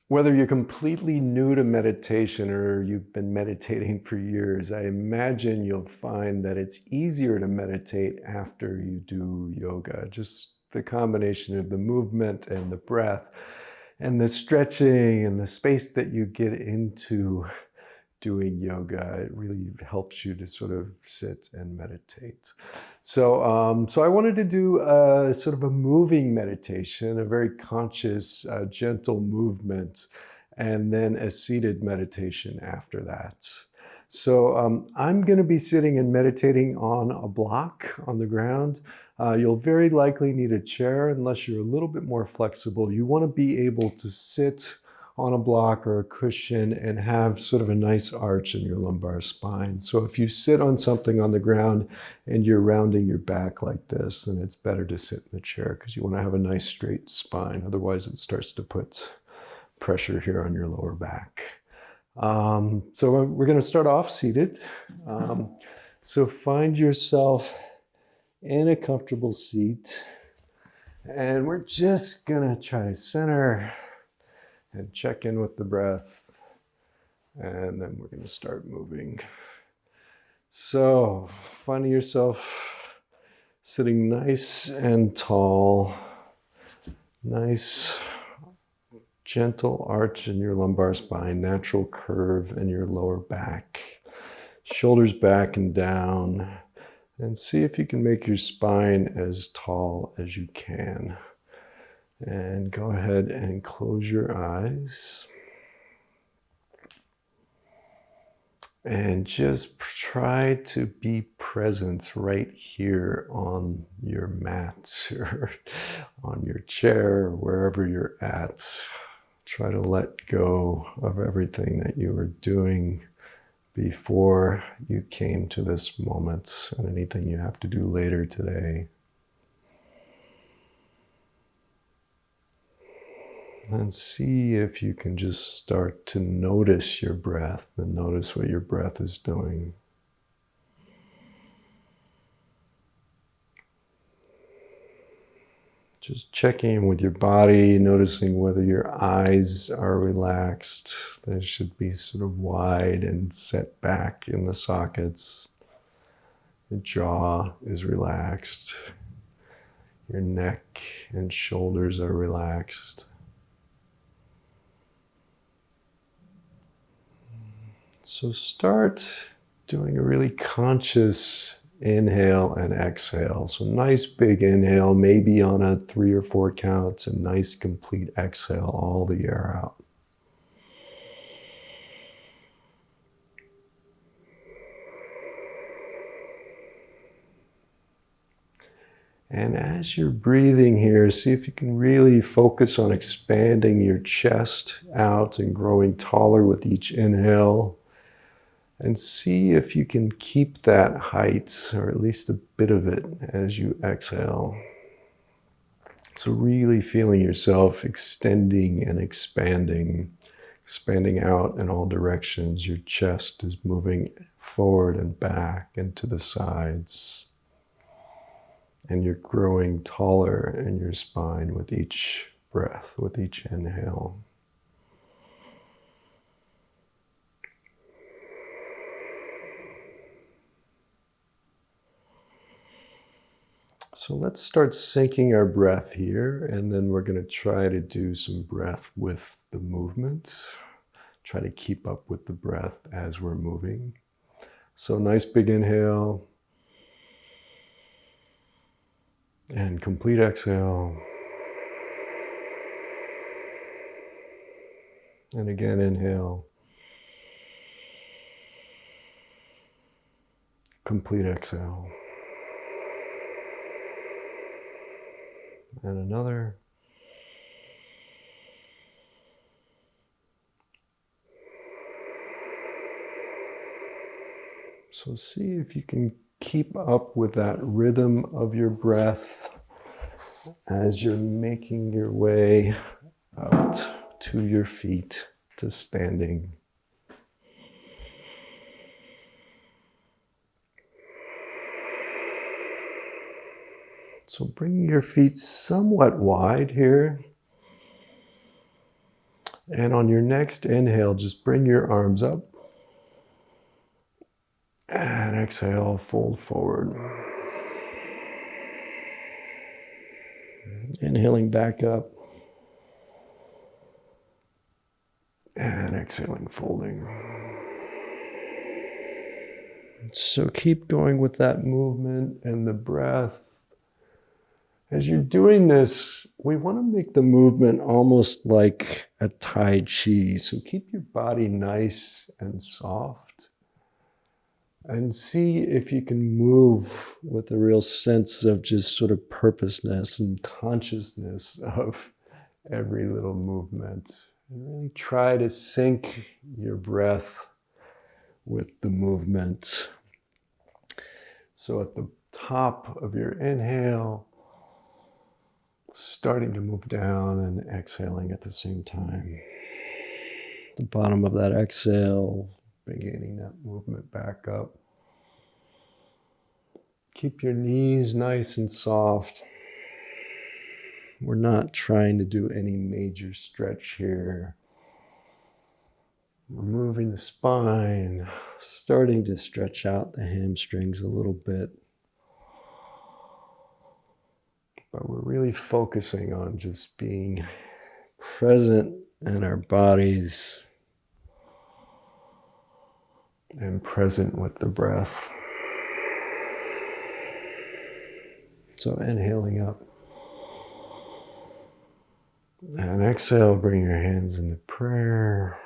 Whether you're completely new to meditation or you've been meditating for years, I imagine you'll find that it's easier to meditate after you do yoga. Just the combination of the movement and the breath and the stretching and the space that you get into doing yoga, it really helps you to sort of sit and meditate. So I wanted to do a sort of a moving meditation, a very conscious, gentle movement, and then a seated meditation after that. So I'm going to be sitting and meditating on a block on the ground. You'll very likely need a chair unless you're a little bit more flexible. You want to be able to sit on a block or a cushion and have sort of a nice arch in your lumbar spine. So if you sit on something on the ground and you're rounding your back like this, then it's better to sit in the chair because you want to have a nice straight spine. Otherwise it starts to put pressure here on your lower back. So we're going to start off seated. So find yourself in a comfortable seat, and we're just going to try to center and check in with the breath, and then we're going to start moving. So finding yourself sitting nice and tall, nice gentle arch in your lumbar spine, natural curve in your lower back, shoulders back and down, and see if you can make your spine as tall as you can. And go ahead and close your eyes. And just try to be present right here on your mat or on your chair or wherever you're at. Try to let go of everything that you were doing before you came to this moment and anything you have to do later today. And see if you can just start to notice your breath and notice what your breath is doing. Just checking in with your body, noticing whether your eyes are relaxed. They should be sort of wide and set back in the sockets. Your jaw is relaxed. Your neck and shoulders are relaxed. So start doing a really conscious inhale and exhale. So nice big inhale, maybe on a 3 or 4 counts, and nice complete exhale, all the air out. And as you're breathing here, see if you can really focus on expanding your chest out and growing taller with each inhale. And see if you can keep that height, or at least a bit of it, as you exhale. So really feeling yourself extending and expanding out in all directions. Your chest is moving forward and back and to the sides. And you're growing taller in your spine with each breath, with each inhale. So let's start syncing our breath here, and then we're going to try to do some breath with the movement. Try to keep up with the breath as we're moving. So nice big inhale. And complete exhale. And again, inhale. Complete exhale. And another. So see if you can keep up with that rhythm of your breath as you're making your way out to your feet, to standing. So bring your feet somewhat wide here. And on your next inhale, just bring your arms up. And exhale, fold forward. Inhaling back up. And exhaling, folding. So keep going with that movement and the breath. As you're doing this, we want to make the movement almost like a Tai Chi. So keep your body nice and soft. And see if you can move with a real sense of just sort of purposeness and consciousness of every little movement. And really try to sync your breath with the movement. So at the top of your inhale, starting to move down and exhaling at the same time. The bottom of that exhale, beginning that movement back up. Keep your knees nice and soft. We're not trying to do any major stretch here. We're moving the spine, starting to stretch out the hamstrings a little bit. But we're really focusing on just being present in our bodies and present with the breath. So inhaling up. And exhale, bring your hands into prayer.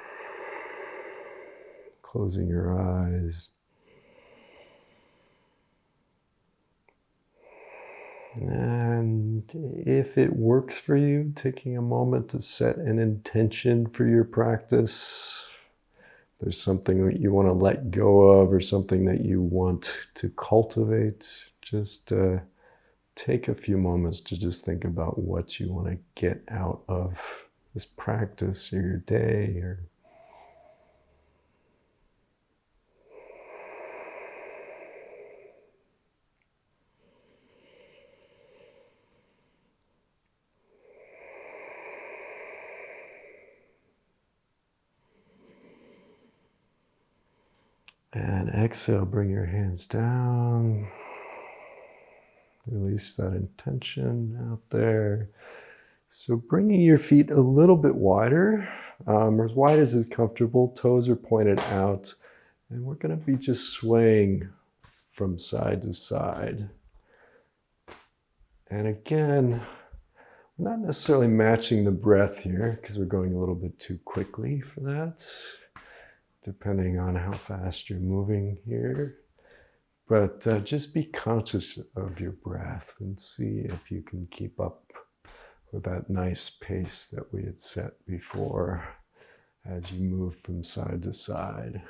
Closing your eyes. And if it works for you, taking a moment to set an intention for your practice. If there's something that you want to let go of or something that you want to cultivate, just take a few moments to just think about what you want to get out of this practice or your day or and exhale, bring your hands down. Release that intention out there. So bringing your feet a little bit wider, as wide as is comfortable. Toes are pointed out. And we're going to be just swaying from side to side. And again, we're not necessarily matching the breath here because we're going a little bit too quickly for that, depending on how fast you're moving here. But just be conscious of your breath and see if you can keep up with that nice pace that we had set before as you move from side to side.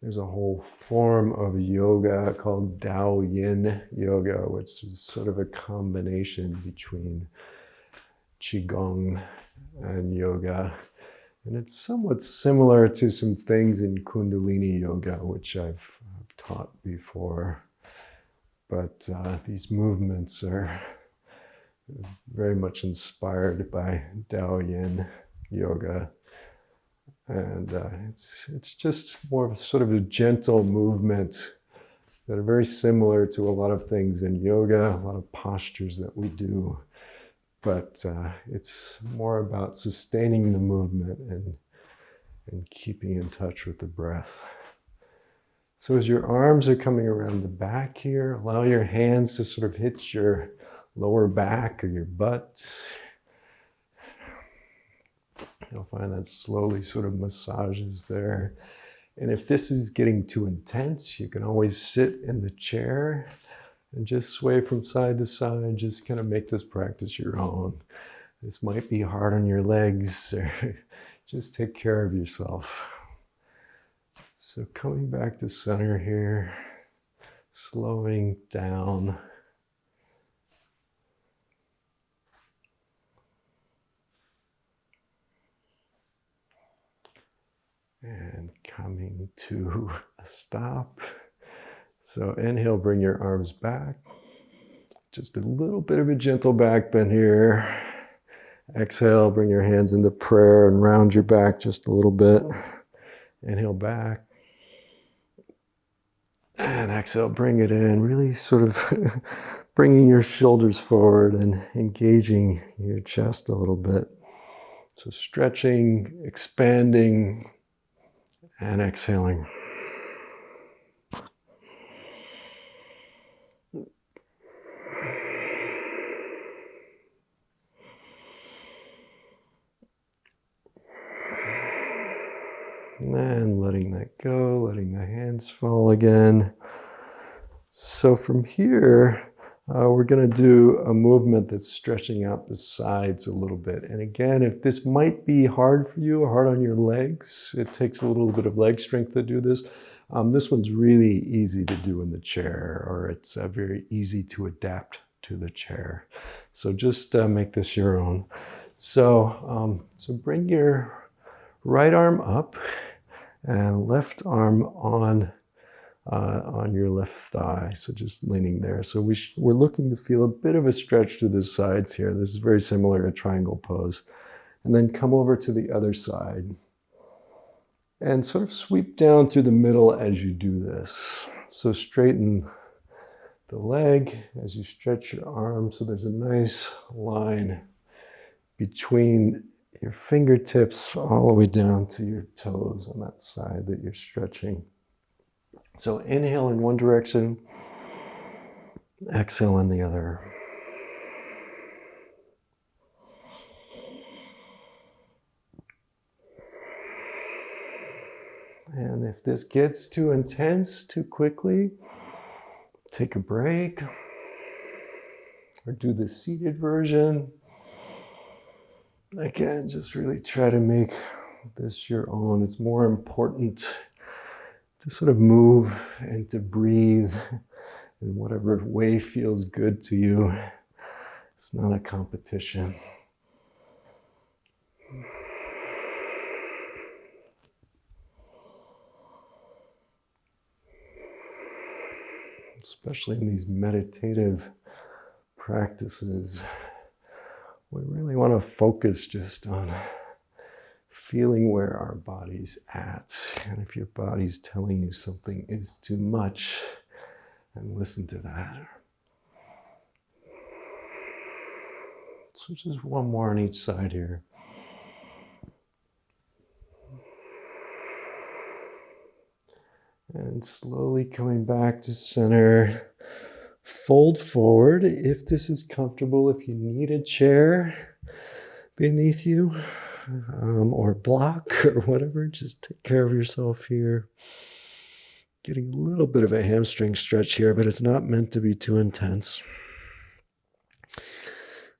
There's a whole form of yoga called Tao Yin Yoga, which is sort of a combination between Qigong and yoga. And it's somewhat similar to some things in Kundalini Yoga, which I've taught before. But these movements are very much inspired by Tao Yin Yoga. And it's just more of sort of a gentle movement that are very similar to a lot of things in yoga, a lot of postures that we do. But it's more about sustaining the movement and keeping in touch with the breath. So as your arms are coming around the back here, allow your hands to sort of hit your lower back or your butt. You'll find that slowly sort of massages there. And if this is getting too intense, you can always sit in the chair and just sway from side to side. Just kind of make this practice your own. This might be hard on your legs, or just take care of yourself. So coming back to center here, slowing down. And coming to a stop. So inhale, bring your arms back. Just a little bit of a gentle back bend here. Exhale, bring your hands into prayer and round your back just a little bit. Inhale back. And exhale, bring it in, really sort of bringing your shoulders forward and engaging your chest a little bit. So stretching, expanding, and exhaling. And letting that go, letting the hands fall again. So from here, we're going to do a movement that's stretching out the sides a little bit. And again, if this might be hard for you, hard on your legs, it takes a little bit of leg strength to do this. This one's really easy to do in the chair, or it's very easy to adapt to the chair. So just make this your own. So bring your right arm up and left arm on your left thigh. So just leaning there. So we're looking to feel a bit of a stretch through the sides here. This is very similar to triangle pose. And then come over to the other side and sort of sweep down through the middle as you do this. So straighten the leg as you stretch your arm. So there's a nice line between your fingertips all the way down to your toes on that side that you're stretching. So inhale in one direction, exhale in the other. And if this gets too intense too quickly, take a break or do the seated version. Again, just really try to make this your own. It's more important to sort of move and to breathe in whatever way feels good to you. It's not a competition. Especially in these meditative practices, we really want to focus just on feeling where our body's at. And if your body's telling you something is too much, then listen to that. So just one more on each side here. And slowly coming back to center. Fold forward if this is comfortable. If you need a chair beneath you, or block or whatever, just take care of yourself here. Getting a little bit of a hamstring stretch here, but it's not meant to be too intense.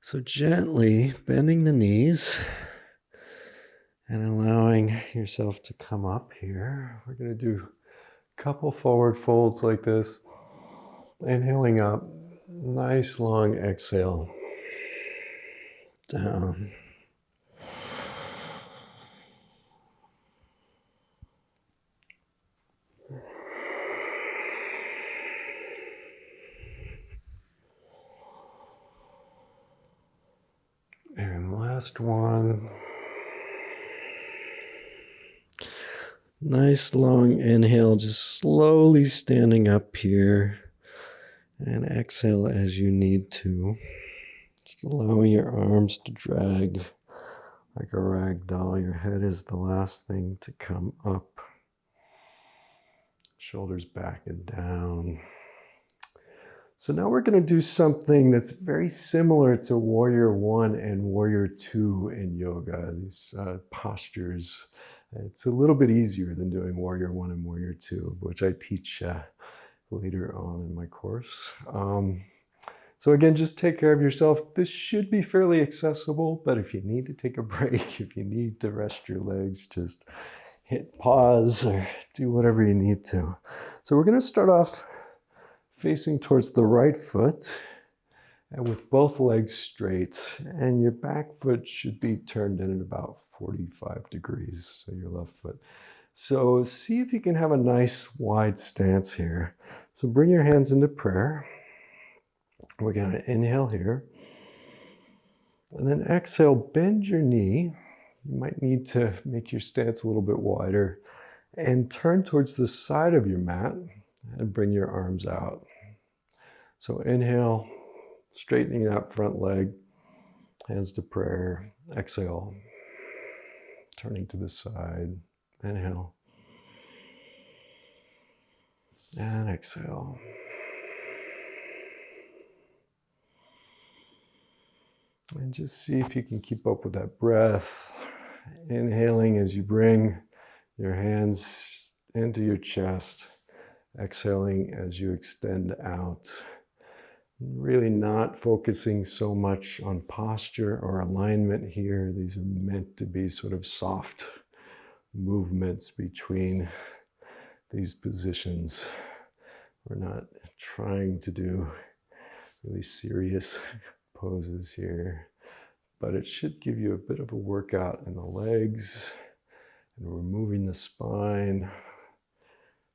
So gently bending the knees and allowing yourself to come up here. We're going to do a couple forward folds like this. Inhaling up, nice long exhale. Down. And last one. Nice long inhale, just slowly standing up here. And exhale as you need to. Just allowing your arms to drag like a rag doll. Your head is the last thing to come up. Shoulders back and down. So now we're going to do something that's very similar to Warrior 1 and Warrior 2 in yoga. These postures. It's a little bit easier than doing Warrior 1 and Warrior 2, which I teach later on in my course. So again, just take care of yourself. This should be fairly accessible, but if you need to take a break, if you need to rest your legs, just hit pause or do whatever you need to. So we're going to start off facing towards the right foot and with both legs straight, and your back foot should be turned in at about 45 degrees, so your left foot. So see if you can have a nice wide stance here. So bring your hands into prayer. We're going to inhale here. And then exhale, bend your knee. You might need to make your stance a little bit wider. And turn towards the side of your mat and bring your arms out. So inhale, straightening that front leg, hands to prayer. Exhale, turning to the side. Inhale. And exhale. And just see if you can keep up with that breath. Inhaling as you bring your hands into your chest. Exhaling as you extend out. Really not focusing so much on posture or alignment here. These are meant to be sort of soft movements between these positions. We're not trying to do really serious poses here, but it should give you a bit of a workout in the legs and removing the spine.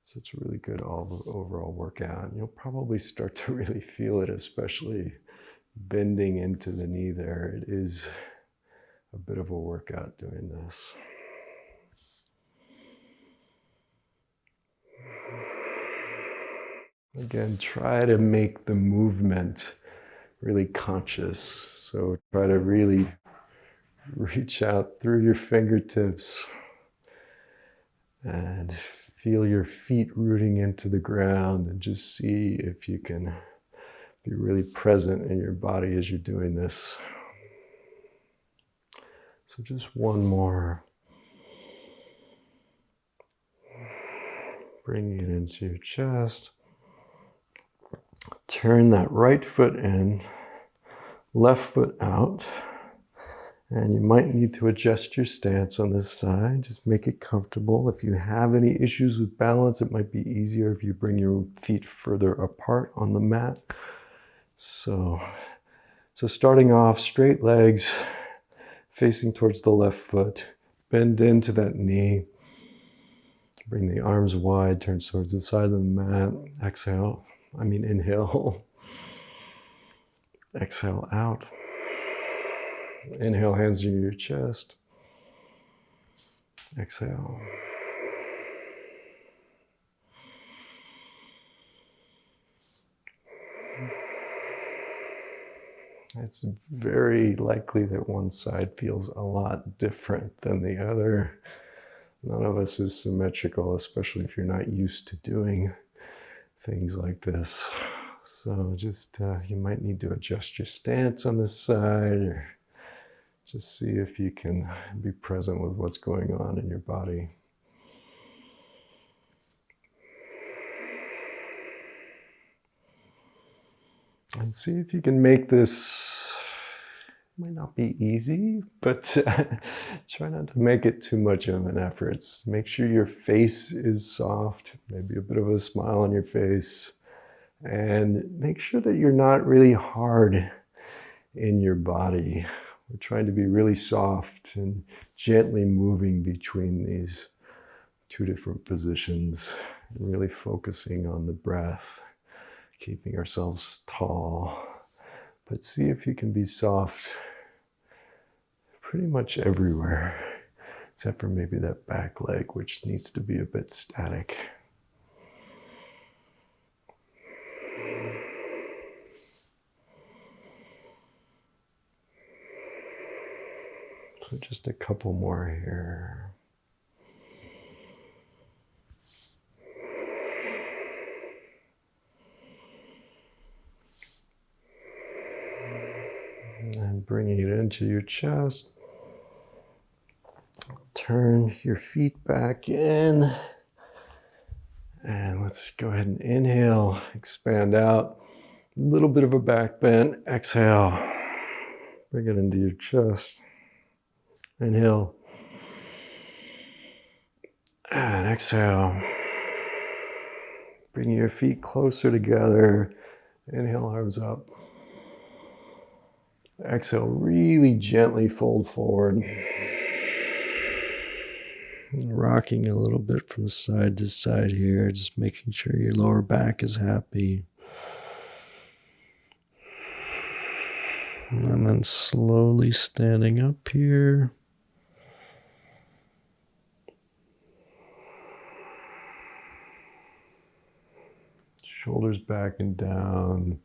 So it's a really good overall workout. You'll probably start to really feel it, especially bending into the knee there. It is a bit of a workout doing this. Again, try to make the movement really conscious. So try to really reach out through your fingertips and feel your feet rooting into the ground, and just see if you can be really present in your body as you're doing this. So just one more. Bringing it into your chest. Turn that right foot in, left foot out. And you might need to adjust your stance on this side. Just make it comfortable. If you have any issues with balance, it might be easier if you bring your feet further apart on the mat. So starting off, straight legs, facing towards the left foot. Bend into that knee. Bring the arms wide, turn towards the side of the mat. Inhale. Exhale out. Inhale, hands to your chest. Exhale. It's very likely that one side feels a lot different than the other. None of us is symmetrical, especially if you're not used to doing things like this. So just, you might need to adjust your stance on this side, or just see if you can be present with what's going on in your body. And see if you can make this, it might not be easy, but try not to make it too much of an effort. Make sure your face is soft, maybe a bit of a smile on your face, and make sure that you're not really hard in your body. We're trying to be really soft and gently moving between these two different positions, and really focusing on the breath, keeping ourselves tall. But see if you can be soft pretty much everywhere, except for maybe that back leg, which needs to be a bit static. So just a couple more here. And bringing it into your chest. Turn your feet back in. And let's go ahead and inhale, expand out. A little bit of a back bend. Exhale. Bring it into your chest. Inhale. And exhale. Bring your feet closer together. Inhale, arms up. Exhale, really gently fold forward. Rocking a little bit from side to side here, just making sure your lower back is happy. And then slowly standing up here. Shoulders back and down.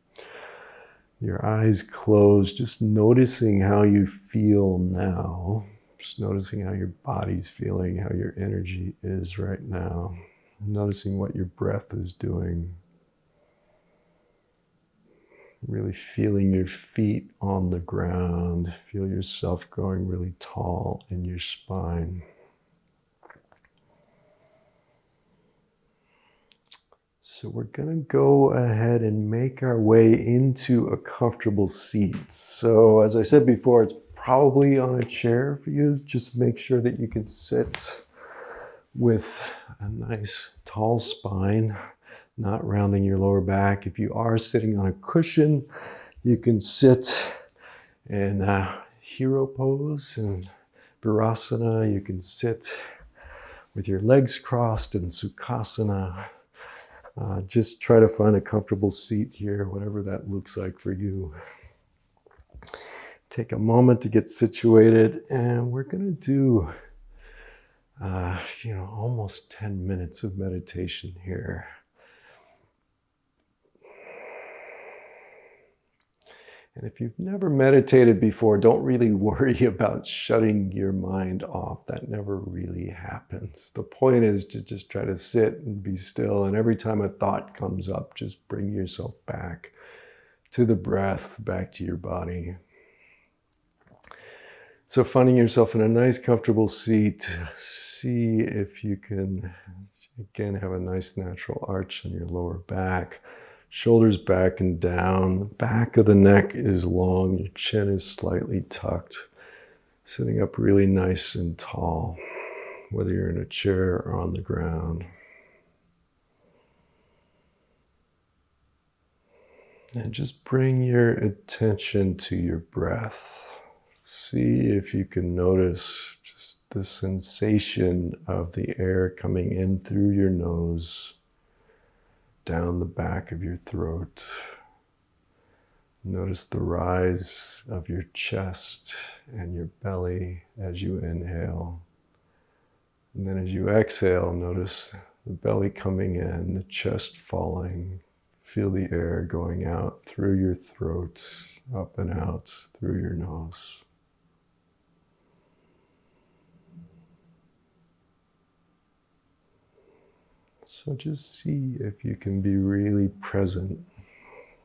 Your eyes closed, just noticing how you feel now. Just noticing how your body's feeling, how your energy is right now. Noticing what your breath is doing. Really feeling your feet on the ground. Feel yourself growing really tall in your spine. So we're going to go ahead and make our way into a comfortable seat. So as I said before, it's probably on a chair for you. Just make sure that you can sit with a nice tall spine, not rounding your lower back. If you are sitting on a cushion, you can sit in hero pose and virasana. You can sit with your legs crossed in sukhasana. Just try to find a comfortable seat here, whatever that looks like for you. Take a moment to get situated, and we're going to do, almost 10 minutes of meditation here. And if you've never meditated before, don't really worry about shutting your mind off. That never really happens. The point is to just try to sit and be still. And every time a thought comes up, just bring yourself back to the breath, back to your body. So finding yourself in a nice, comfortable seat, see if you can, again, have a nice natural arch in your lower back. Shoulders back and down. The back of the neck is long. Your chin is slightly tucked. Sitting up really nice and tall, whether you're in a chair or on the ground. And just bring your attention to your breath. See if you can notice just the sensation of the air coming in through your nose, down the back of your throat. Notice the rise of your chest and your belly as you inhale. And then as you exhale, notice the belly coming in, the chest falling. Feel the air going out through your throat, up and out through your nose. So just see if you can be really present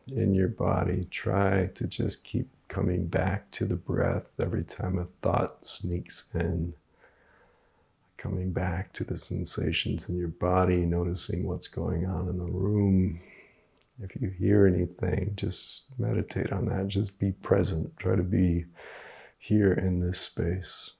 in your body. Try to just keep coming back to the breath every time a thought sneaks in. Coming back to the sensations in your body, noticing what's going on in the room. If you hear anything, just meditate on that. Just be present. Try to be here in this space.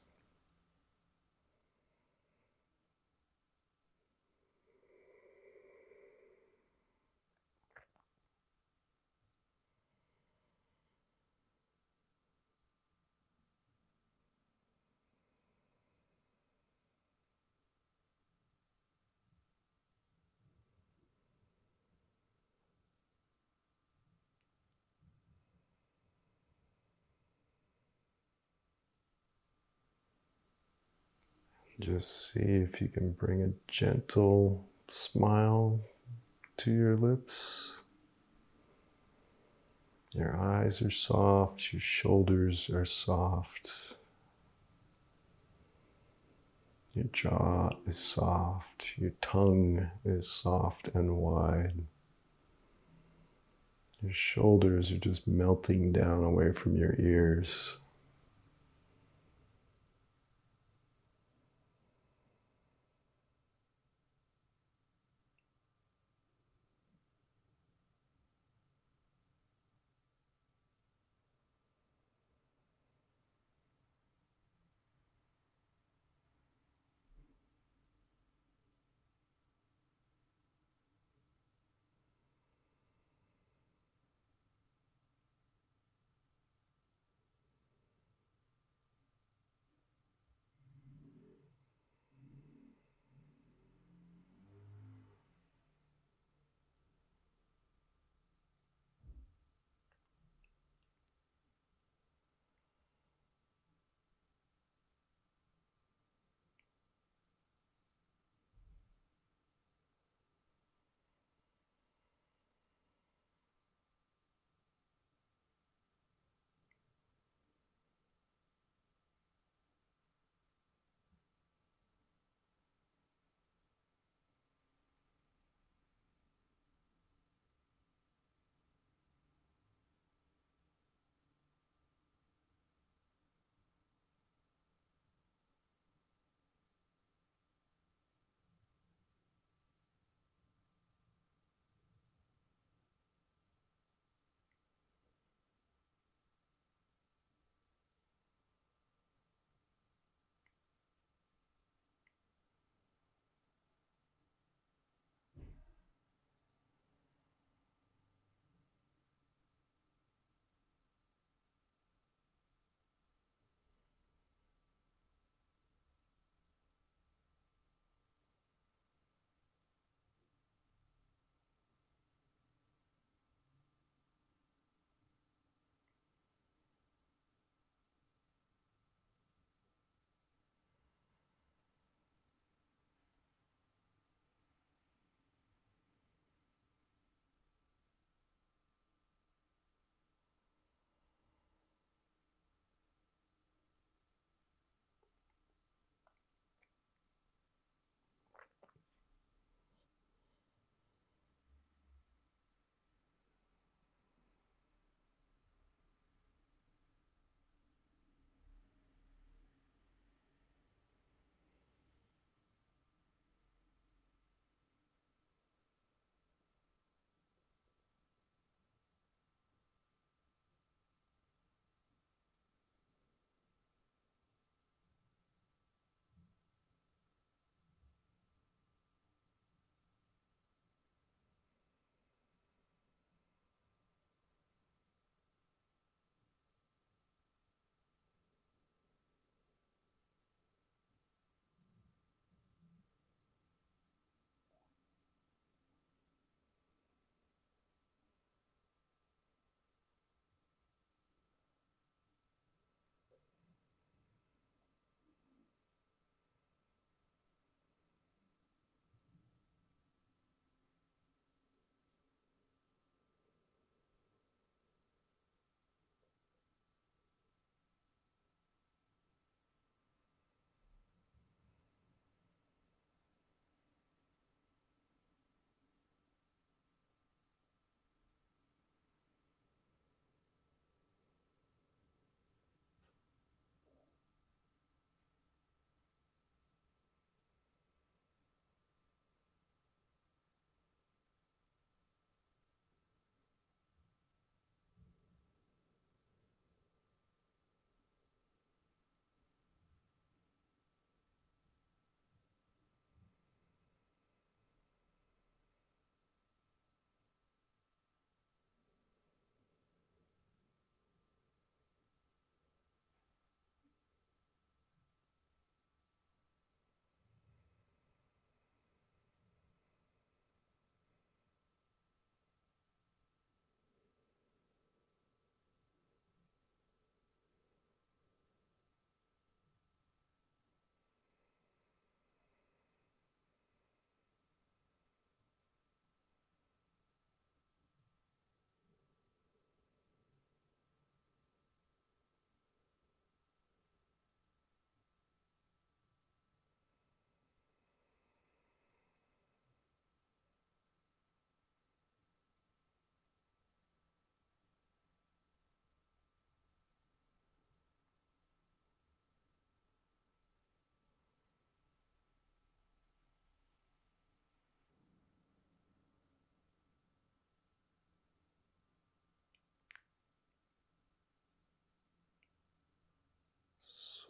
Just see if you can bring a gentle smile to your lips. Your eyes are soft, your shoulders are soft. Your jaw is soft, your tongue is soft and wide. Your shoulders are just melting down away from your ears.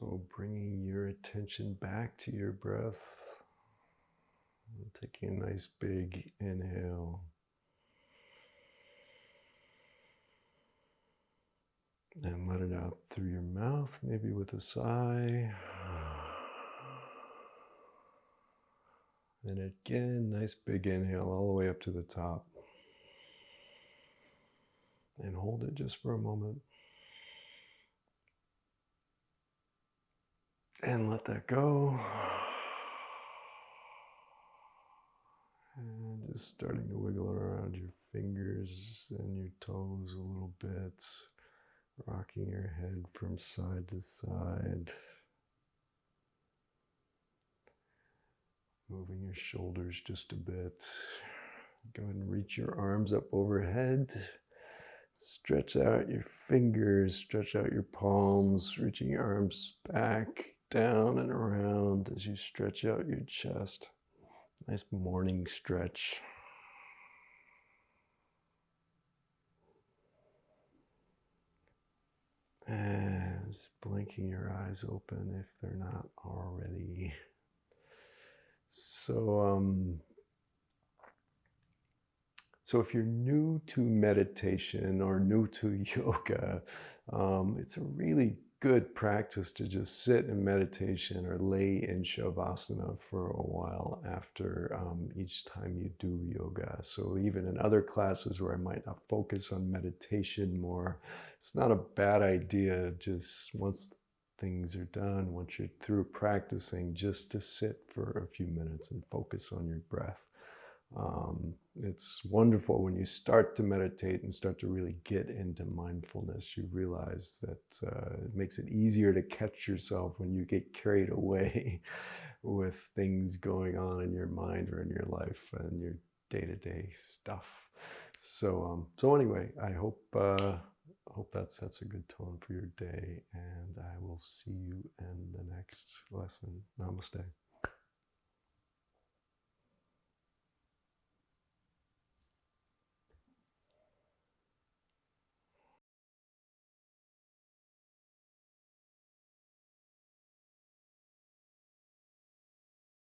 So bringing your attention back to your breath, taking a nice big inhale. And let it out through your mouth, maybe with a sigh. And again, nice big inhale all the way up to the top. And hold it just for a moment. And let that go. And just starting to wiggle around your fingers and your toes a little bit. Rocking your head from side to side. Moving your shoulders just a bit. Go ahead and reach your arms up overhead. Stretch out your fingers, stretch out your palms, reaching your arms back, down and around as you stretch out your chest. Nice morning stretch. And just blinking your eyes open if they're not already. So if you're new to meditation or new to yoga, it's a really good practice to just sit in meditation or lay in shavasana for a while after each time you do yoga. So even in other classes where I might not focus on meditation more, it's not a bad idea just once things are done, once you're through practicing, just to sit for a few minutes and focus on your breath. It's wonderful when you start to meditate and start to really get into mindfulness. You realize that it makes it easier to catch yourself when you get carried away with things going on in your mind or in your life and your day-to-day stuff. So anyway, I hope that sets a good tone for your day, and I will see you in the next lesson. Namaste.